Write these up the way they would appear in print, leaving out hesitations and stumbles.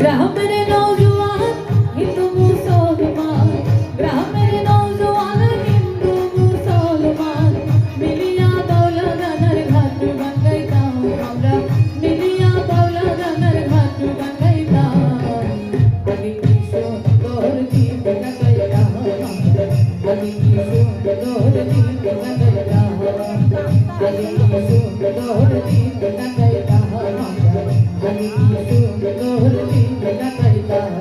গ্রামের নওজোয়ান হিন্দু মুসলমান, গ্রামের নওজোয়ান হিন্দু মুসলমান মিলিয়া দৌলতনার ঘাট বানাইতাম আমরা, মিলিয়া দৌলতনার ঘাট বানাইতাম। আমি কি সুন্দর দিন কাটাইতাম, আমি কি সুন্দর দিন কাটাইতাম, আমি কি সুন্দর দিন কাটাইতাম, আমি কি সুন্দর দিন কাটাইতাম।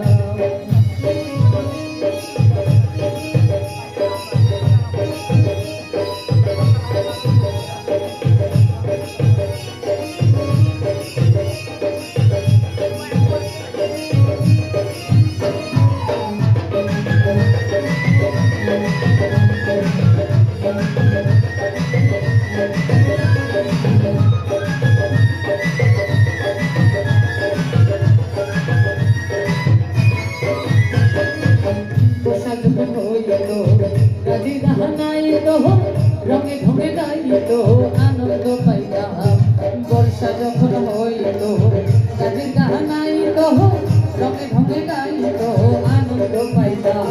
গাজি গাহানাইতো রঙে ঢঙে গাইতো আনন্দ পাইতাম, বর্ষা যখন হইতো গাজি গাহানাইতো রঙে ঢঙে গাইতো আনন্দ পাইতাম।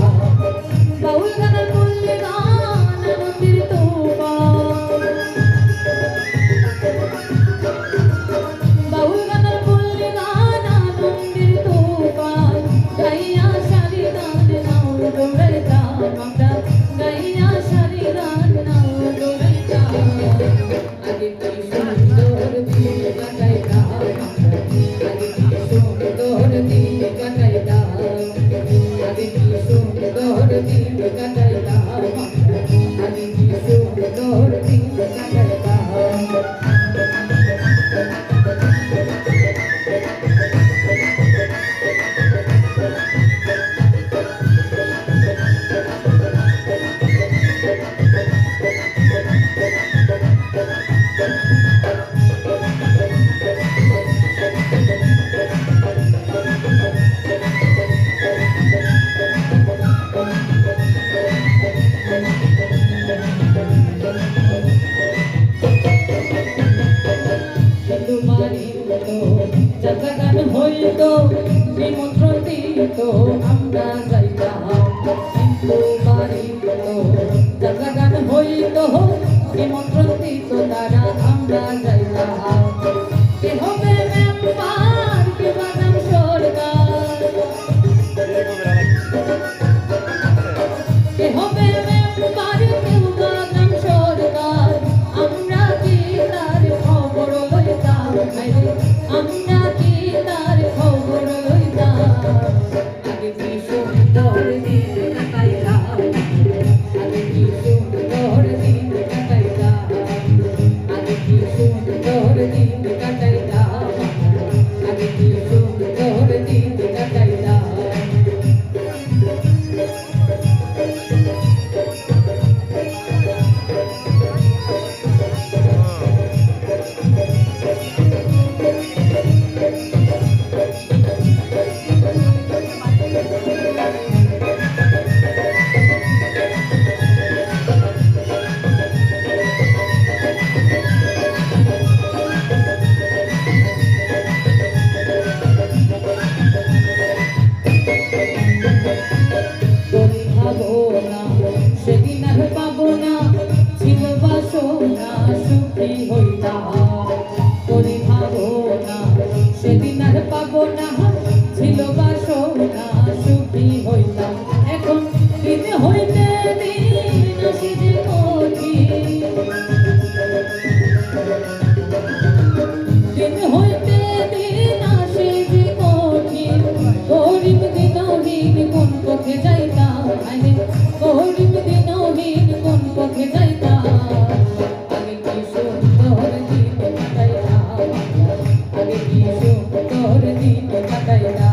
বাউল গানের পল্লী গান আনন্দের তোফান, বাউল গানের পল্লী গান আনন্দের তোফান গাইয়া সারি গান নাও দৌড়াইতাম আমরা, গাইয়া সারি গান নাও দৌড়াইতাম। আগে কি সুন্দর দিন কাটাইতাম, আগে কি সুন্দর দিন কাটাইতাম, আগে কি সুন্দর দিন কাটাইতাম, আগে কি সুন্দর দিন কাটাইতাম। যাত্রাগান হইতো নিমন্ত্রণ দিত আমরা যাইতাম, কিন্তু বাড়িত যাত্রাগান হইতো নিমন্ত্রণ দিত তারা আমরা যাইতাম। কে হবে মেম্বার কে বাদাম সরকার, কে হবে মেম্বার কেউ বাদাম সরকার, আমরা কি তার খবর লইতাম, আমরা কি তার খবর লইতাম। আগে কি সুন্দর দিন কাটাইতাম, আগে কি সুন্দর দিন কাটাইতাম, আগে কি সুন্দর দিন কাটাইতাম, আগে কি সুন্দর দিন কাটাইতাম। সেদিন আর পাবো না ছিল বাসনা সুখী হইতাম, তোরে ভাবো না সেদিন আর পাবো না ছিল বাসনা সুখী হইতাম। এখন দিন হইতে দিন আসে যে কঠিন, দিন হইতে দিন আসে যে কঠিন, গরিব দিনহীন কোন পথে যাইতাম, গরিব দিনহীন কোন পথে যাইতাম। আগে কি সুন্দর দিন কাটাইতাম, আগে কি সুন্দর দিন কাটাইতাম।